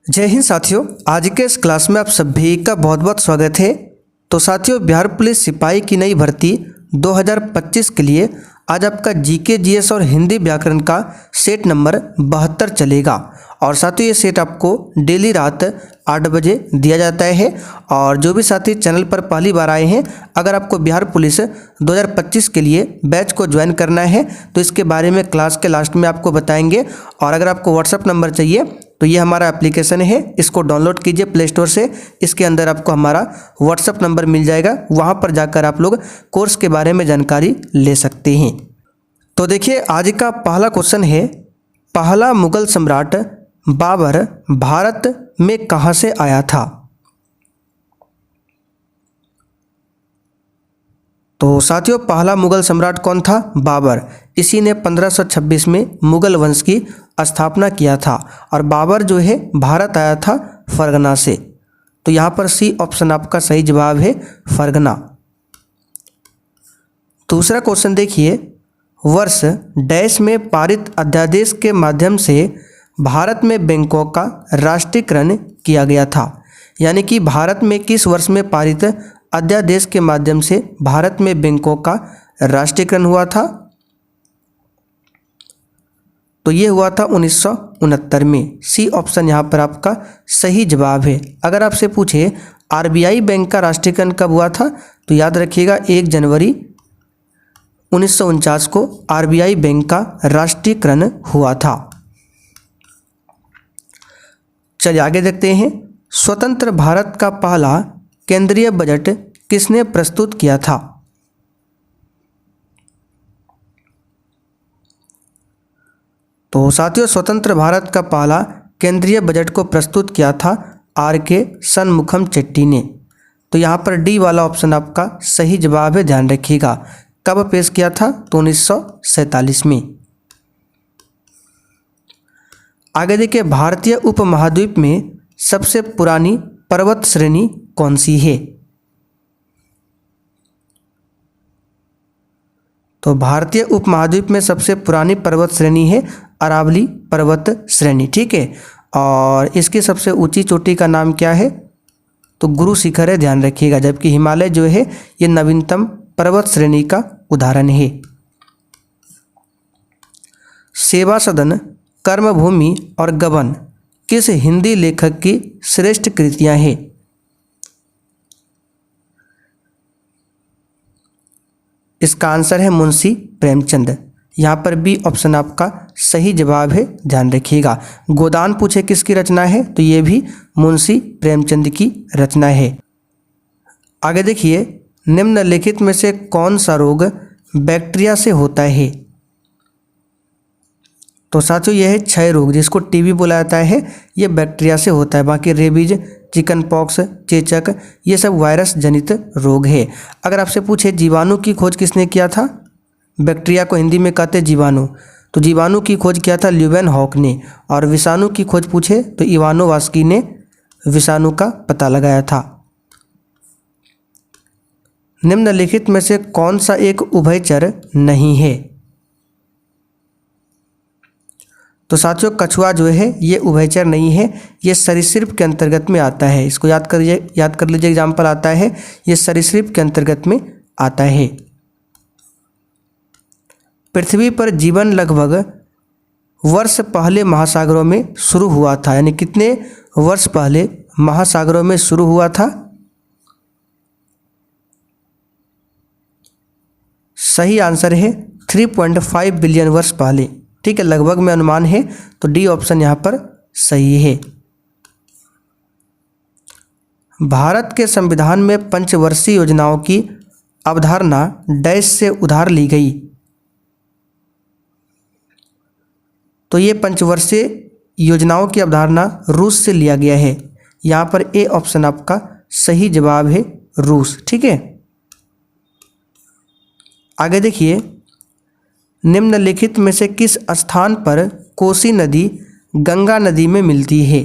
जय हिंद साथियों, आज के इस क्लास में आप सभी का बहुत बहुत स्वागत है। तो साथियों, बिहार पुलिस सिपाही की नई भर्ती 2025 के लिए आज आपका जीके जीएस और हिंदी व्याकरण का सेट नंबर 72 चलेगा। और साथियों, ये सेट आपको डेली रात 8 बजे दिया जाता है। और जो भी साथी चैनल पर पहली बार आए हैं, अगर आपको बिहार पुलिस 2025 के लिए बैच को ज्वाइन करना है तो इसके बारे में क्लास के लास्ट में आपको बताएंगे। और अगर आपको व्हाट्सअप नंबर चाहिए तो ये हमारा एप्लीकेशन है, इसको डाउनलोड कीजिए प्ले स्टोर से। इसके अंदर आपको हमारा व्हाट्सअप नंबर मिल जाएगा, वहाँ पर जाकर आप लोग कोर्स के बारे में जानकारी ले सकते हैं। तो देखिए, आज का पहला क्वेश्चन है, पहला मुगल सम्राट बाबर भारत में कहाँ से आया था? तो साथियों, पहला मुगल सम्राट कौन था? बाबर। इसी ने 1526 में मुगल वंश की स्थापना किया था। और बाबर जो है भारत आया था फरगना से। तो यहाँ पर सी ऑप्शन आपका सही जवाब है, फरगना। दूसरा क्वेश्चन देखिए, वर्ष डैश में पारित अध्यादेश के माध्यम से भारत में बैंकों का राष्ट्रीयकरण किया गया था। यानी कि भारत में किस वर्ष में पारित अध्यादेश के माध्यम से भारत में बैंकों का राष्ट्रीयकरण हुआ था? तो ये हुआ था 1969 में। सी ऑप्शन यहाँ पर आपका सही जवाब है। अगर आपसे पूछे आरबीआई बैंक का राष्ट्रीयकरण कब हुआ था, तो याद रखिएगा 1 जनवरी 1949 को आरबीआई बैंक का राष्ट्रीयकरण हुआ था। चलिए आगे देखते हैं, स्वतंत्र भारत का पहला केंद्रीय बजट किसने प्रस्तुत किया था? तो साथियों, स्वतंत्र भारत का पहला केंद्रीय बजट को प्रस्तुत किया था आर.के. शनमुखम चेट्टी ने। तो यहाँ पर डी वाला ऑप्शन आपका सही जवाब है, ध्यान रखिएगा। कब पेश किया था? तो 1947 में। आगे देखिए, भारतीय उपमहाद्वीप में सबसे पुरानी पर्वत श्रेणी कौन सी है? तो भारतीय उपमहाद्वीप में सबसे पुरानी पर्वत श्रेणी है अरावली पर्वत श्रेणी, ठीक है। और इसकी सबसे ऊंची चोटी का नाम क्या है? तो गुरु शिखर है, ध्यान रखिएगा। जबकि हिमालय जो है ये नवीनतम पर्वत श्रेणी का उदाहरण है। सेवा सदन, कर्मभूमि और गबन किस हिंदी लेखक की श्रेष्ठ कृतियां हैं? इसका आंसर है मुंशी प्रेमचंद। यहाँ पर बी ऑप्शन आपका सही जवाब है, ध्यान रखिएगा। गोदान पूछे किसकी रचना है, तो ये भी मुंशी प्रेमचंद की रचना है। आगे देखिए, निम्नलिखित में से कौन सा रोग बैक्टीरिया से होता है? तो साथियों, यह है क्षय रोग, जिसको टीबी बोला जाता है, ये बैक्टीरिया से होता है। बाकी रेबीज, चिकन पॉक्स, चेचक, ये सब वायरस जनित रोग है। अगर आपसे पूछे जीवाणु की खोज किसने किया था? बैक्टीरिया को हिंदी में कहते हैं जीवाणु। तो जीवाणु की खोज किया था ल्यूवेनहॉक ने। और विषाणु की खोज पूछे तो इवानोवास्की ने विषाणु का पता लगाया था। निम्नलिखित में से कौन सा एक उभयचर नहीं है? तो साथियों, कछुआ जो है ये उभयचर नहीं है, ये सरीसृप के अंतर्गत में आता है। इसको याद कर लीजिए, एग्जाम्पल आता है, ये सरीसृप के अंतर्गत में आता है। पृथ्वी पर जीवन लगभग वर्ष पहले महासागरों में शुरू हुआ था। यानी कितने वर्ष पहले महासागरों में शुरू हुआ था? सही आंसर है 3.5 बिलियन वर्ष पहले, ठीक है। लगभग में अनुमान है, तो डी ऑप्शन यहाँ पर सही है। भारत के संविधान में पंचवर्षीय योजनाओं की अवधारणा डैश से उधार ली गई। तो ये पंचवर्षीय योजनाओं की अवधारणा रूस से लिया गया है। यहाँ पर ए ऑप्शन आपका सही जवाब है, रूस, ठीक है। आगे देखिए, निम्नलिखित में से किस स्थान पर कोसी नदी गंगा नदी में मिलती है?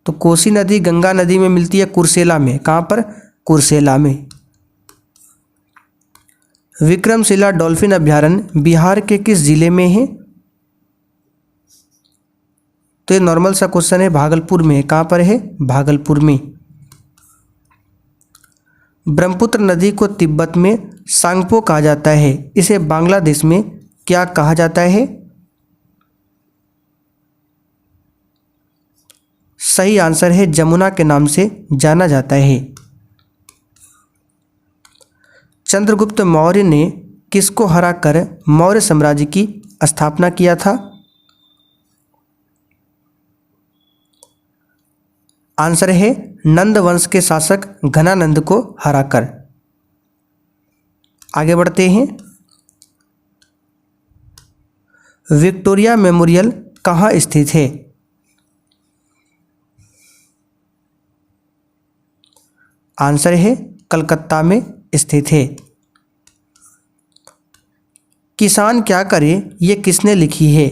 तो कोसी नदी गंगा नदी में मिलती है कुर्सेला में। कहाँ पर? कुर्सेला में। विक्रमशिला डॉल्फिन अभयारण्य बिहार के किस जिले में है? तो ये नॉर्मल सा क्वेश्चन है, भागलपुर में है। कहाँ पर है? भागलपुर में। ब्रह्मपुत्र नदी को तिब्बत में सांगपो कहा जाता है, इसे बांग्लादेश में क्या कहा जाता है? सही आंसर है जमुना के नाम से जाना जाता है। चंद्रगुप्त मौर्य ने किसको हराकर मौर्य साम्राज्य की स्थापना किया था? आंसर है नंद वंश के शासक घनानंद को हराकर। आगे बढ़ते हैं। विक्टोरिया मेमोरियल कहाँ स्थित है? आंसर है कलकत्ता में स्थित है। किसान क्या करे ये किसने लिखी है?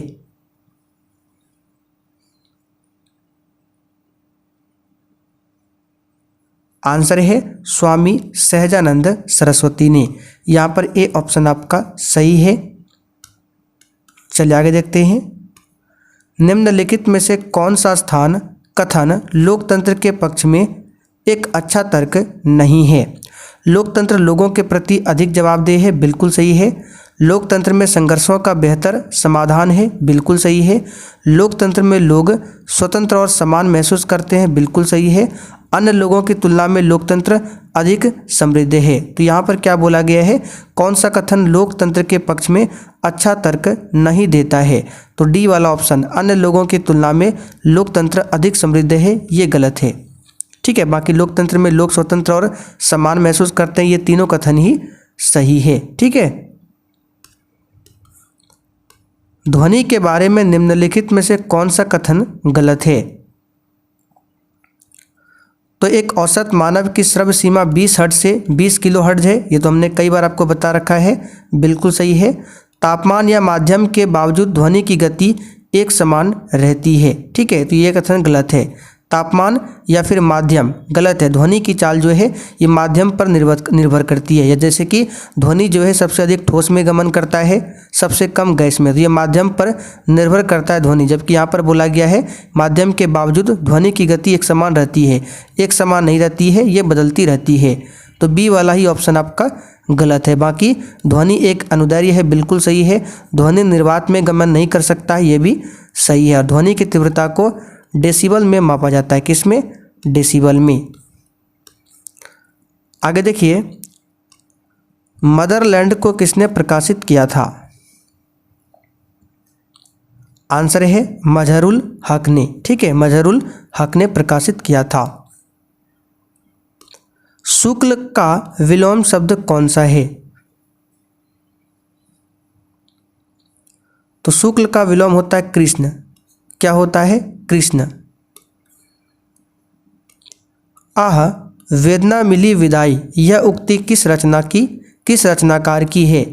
आंसर है स्वामी सहजानंद सरस्वती ने। यहाँ पर ए ऑप्शन आपका सही है। चलिए आगे देखते हैं। निम्नलिखित में से कौन सा स्थान कथन लोकतंत्र के पक्ष में एक अच्छा तर्क नहीं है? लोकतंत्र लोगों के प्रति अधिक जवाबदेह है, बिल्कुल सही है। लोकतंत्र में संघर्षों का बेहतर समाधान है, बिल्कुल सही है। लोकतंत्र में लोग स्वतंत्र और समान महसूस करते हैं, बिल्कुल सही है। अन्य लोगों की तुलना में लोकतंत्र अधिक समृद्ध है। तो यहाँ पर क्या बोला गया है? कौन सा कथन लोकतंत्र के पक्ष में अच्छा तर्क नहीं देता है? तो डी वाला ऑप्शन, अन्य लोगों की तुलना में लोकतंत्र अधिक समृद्ध है, ये गलत है। ठीक है, बाकी लोकतंत्र में लोग स्वतंत्र और समान महसूस करते हैं, ये तीनों कथन ही सही है। ठीक है। ध्वनि के बारे में निम्नलिखित में से कौन सा कथन गलत है? तो एक औसत मानव की श्रव्य सीमा 20 हर्ट्ज से 20 किलो हर्ट्ज है, ये तो हमने कई बार आपको बता रखा है, बिल्कुल सही है। तापमान या माध्यम के बावजूद ध्वनि की गति एक समान रहती है। ठीक है, तो ये कथन गलत है। तापमान या फिर माध्यम गलत है। ध्वनि की चाल जो है ये माध्यम पर निर्भर करती है। या जैसे कि ध्वनि जो है सबसे अधिक ठोस में गमन करता है, सबसे कम गैस में, तो ये माध्यम पर निर्भर करता है ध्वनि। जबकि यहाँ पर बोला गया है माध्यम के बावजूद ध्वनि की गति एक समान रहती है। एक समान नहीं रहती है, ये बदलती रहती है। तो बी वाला ही ऑप्शन आपका गलत है। बाकी ध्वनि एक अनुदैर्ध्य है, बिल्कुल सही है। ध्वनि निर्वात में गमन नहीं कर सकता है, ये भी सही है। और ध्वनि की तीव्रता को डेसिबल में मापा जाता है। किसमें? डेसिबल में। आगे देखिए, मदरलैंड को किसने प्रकाशित किया था? आंसर है मजहरुल हक ने। ठीक है, मजहरुल हक ने प्रकाशित किया था। शुक्ल का विलोम शब्द कौन सा है? तो शुक्ल का विलोम होता है कृष्ण। क्या होता है? कृष्ण। आह वेदना मिली विदाई, यह उक्ति किस रचनाकार की है?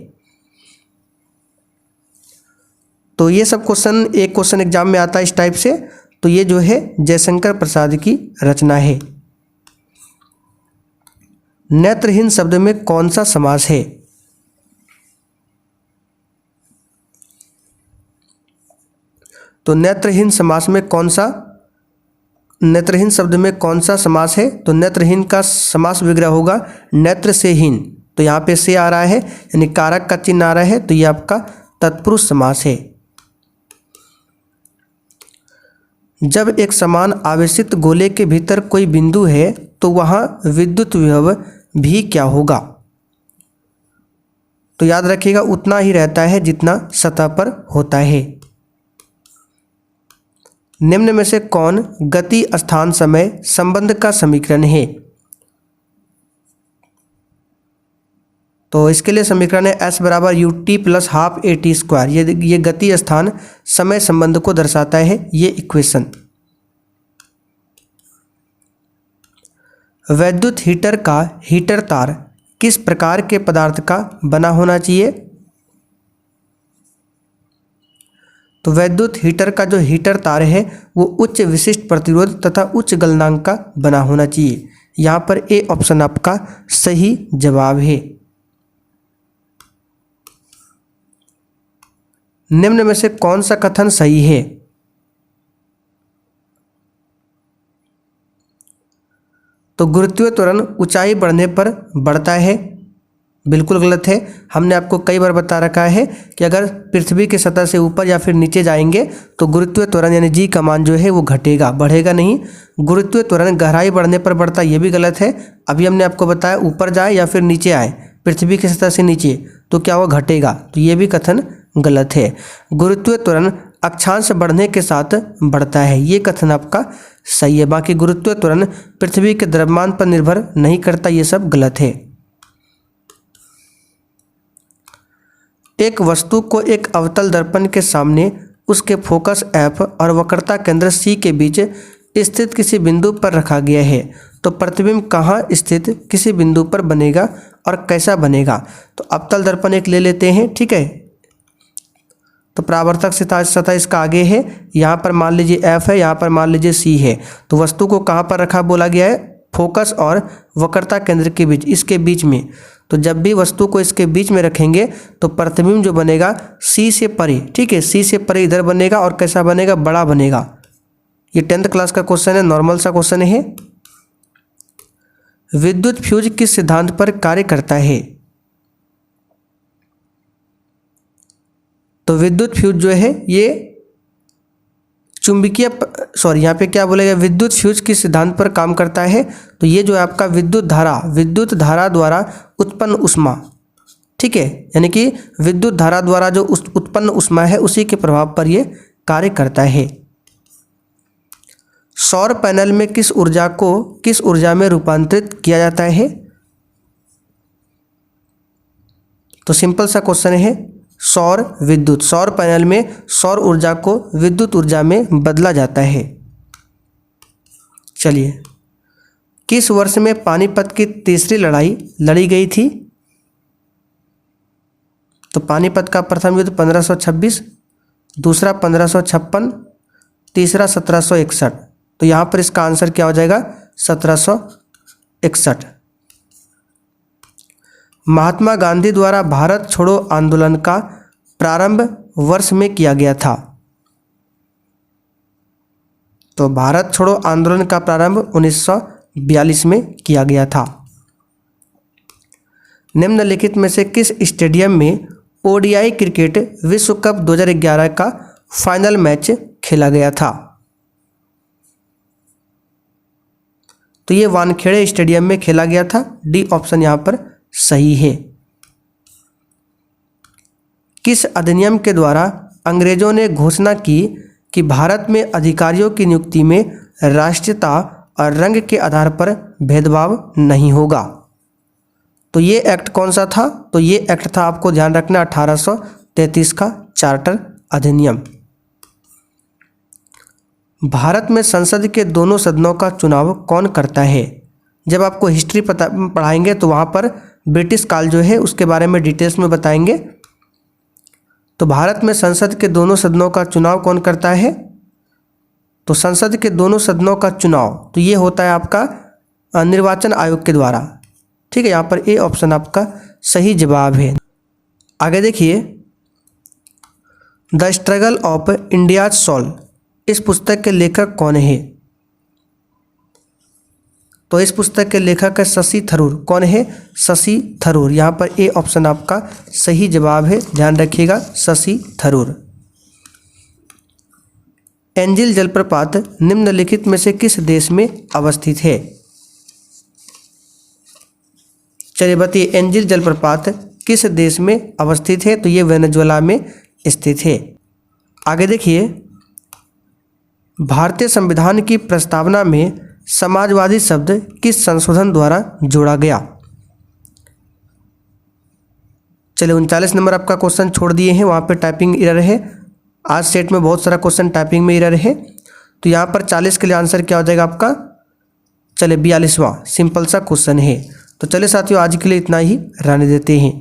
तो ये सब क्वेश्चन एक क्वेश्चन एग्जाम में आता है इस टाइप से। तो ये जो है जयशंकर प्रसाद की रचना है। नेत्रहीन शब्द में कौन सा समास है? तो नेत्रहीन समास में कौन सा, नेत्रहीन शब्द में कौन सा समास है? तो नेत्रहीन का समास विग्रह होगा नेत्र से हीन। तो यहाँ पे से आ रहा है, यानी कारक का चिन्ह आ रहा है, तो ये आपका तत्पुरुष समास है। जब एक समान आवेशित गोले के भीतर कोई बिंदु है तो वहाँ विद्युत विभव भी क्या होगा? तो याद रखिएगा उतना ही रहता है जितना सतह पर होता है। निम्न में से कौन गति स्थान समय संबंध का समीकरण है? तो इसके लिए समीकरण है S बराबर ut plus half at square. ये गति स्थान समय संबंध को दर्शाता है, ये इक्वेशन। वैद्युत हीटर का हीटर तार किस प्रकार के पदार्थ का बना होना चाहिए? तो वैद्युत हीटर का जो हीटर तार है वो उच्च विशिष्ट प्रतिरोध तथा उच्च गलनांक का बना होना चाहिए। यहाँ पर ए ऑप्शन आपका सही जवाब है। निम्न में से कौन सा कथन सही है? तो गुरुत्वीय त्वरण ऊंचाई बढ़ने पर बढ़ता है, बिल्कुल गलत है। हमने आपको कई बार बता रखा है कि अगर पृथ्वी की सतह से ऊपर या फिर नीचे जाएंगे तो गुरुत्वीय त्वरण यानी जी का मान जो है वो घटेगा, बढ़ेगा नहीं। गुरुत्वीय त्वरण गहराई बढ़ने पर बढ़ता, ये भी गलत है। अभी हमने आपको बताया ऊपर जाए या फिर नीचे आए, पृथ्वी की सतह से नीचे, तो क्या वो घटेगा, तो ये भी कथन गलत है। गुरुत्वीय त्वरण अक्षांश बढ़ने के साथ बढ़ता है, ये कथन आपका सही है। बाकी गुरुत्वीय त्वरण पृथ्वी के द्रव्यमान पर निर्भर नहीं करता, ये सब गलत है। एक वस्तु को एक अवतल दर्पण के सामने उसके फोकस F और वक्रता केंद्र C के बीच स्थित किसी बिंदु पर रखा गया है, तो प्रतिबिंब कहाँ स्थित किसी बिंदु पर बनेगा और कैसा बनेगा? तो अवतल दर्पण एक ले लेते हैं, ठीक है। तो परावर्तक सतह इसका आगे है, यहाँ पर मान लीजिए F है, यहाँ पर मान लीजिए C है। तो वस्तु को कहाँ पर रखा बोला गया है? फोकस और वक्रता केंद्र के बीच, इसके बीच में। तो जब भी वस्तु को इसके बीच में रखेंगे तो प्रतिबिंब जो बनेगा C से परे, ठीक है, C से परे इधर बनेगा और कैसा बनेगा? बड़ा बनेगा। ये 10th क्लास का क्वेश्चन है, नॉर्मल सा क्वेश्चन है। विद्युत फ्यूज किस सिद्धांत पर कार्य करता है? तो विद्युत फ्यूज जो है ये चुंबकीय, यहाँ पे क्या बोलेगा? विद्युत फ्यूज किस सिद्धांत पर काम करता है? तो ये जो है आपका विद्युत धारा द्वारा उत्पन्न ऊष्मा, ठीक है, यानी कि विद्युत धारा द्वारा जो उत्पन्न ऊष्मा है उसी के प्रभाव पर ये कार्य करता है। सौर पैनल में किस ऊर्जा को किस ऊर्जा में रूपांतरित किया जाता है? तो सिंपल सा क्वेश्चन है, सौर पैनल में सौर ऊर्जा को विद्युत ऊर्जा में बदला जाता है। चलिए, किस वर्ष में पानीपत की तीसरी लड़ाई लड़ी गई थी? तो पानीपत का प्रथम युद्ध 1526, दूसरा 1556, तीसरा 1761। तो यहाँ पर इसका आंसर क्या हो जाएगा? 1761। महात्मा गांधी द्वारा भारत छोड़ो आंदोलन का प्रारंभ वर्ष में किया गया था। तो भारत छोड़ो आंदोलन का प्रारंभ 1942 में किया गया था। निम्नलिखित में से किस स्टेडियम में ओडीआई क्रिकेट विश्व कप 2011 का फाइनल मैच खेला गया था? तो ये वानखेड़े स्टेडियम में खेला गया था। डी ऑप्शन यहाँ पर सही है। किस अधिनियम के द्वारा अंग्रेजों ने घोषणा की कि भारत में अधिकारियों की नियुक्ति में राष्ट्रीयता और रंग के आधार पर भेदभाव नहीं होगा? तो ये एक्ट कौन सा था? तो ये एक्ट था, आपको ध्यान रखना, 1833 का चार्टर अधिनियम। भारत में संसद के दोनों सदनों का चुनाव कौन करता है? जब आपको हिस्ट्री पढ़ाएंगे तो वहाँ पर ब्रिटिश काल जो है उसके बारे में डिटेल्स में बताएंगे। तो भारत में संसद के दोनों सदनों का चुनाव कौन करता है? तो संसद के दोनों सदनों का चुनाव तो ये होता है आपका निर्वाचन आयोग के द्वारा, ठीक है। यहाँ पर ए ऑप्शन आपका सही जवाब है। आगे देखिए, the struggle of India's soul, इस पुस्तक के लेखक कौन है? तो इस पुस्तक के लेखक है शशि थरूर। कौन है? शशि थरूर। यहाँ पर ए ऑप्शन आपका सही जवाब है, ध्यान रखिएगा, शशि थरूर। एंजिल जलप्रपात निम्नलिखित में से किस देश में अवस्थित है? चलिए बताइए, एंजिल जलप्रपात किस देश में अवस्थित है? तो ये वेनेजुएला में स्थित है। आगे देखिए, भारतीय संविधान की प्रस्तावना में समाजवादी शब्द किस संशोधन द्वारा जोड़ा गया? चलिए 39 नंबर आपका क्वेश्चन छोड़ दिए हैं, वहाँ पे टाइपिंग एरर है। आज सेट में बहुत सारा क्वेश्चन टाइपिंग में एरर है, तो यहाँ पर 40 के लिए आंसर क्या हो जाएगा आपका? चलिए 42वां सिंपल सा क्वेश्चन है। तो चलिए साथियों, आज के लिए इतना ही रहने देते हैं।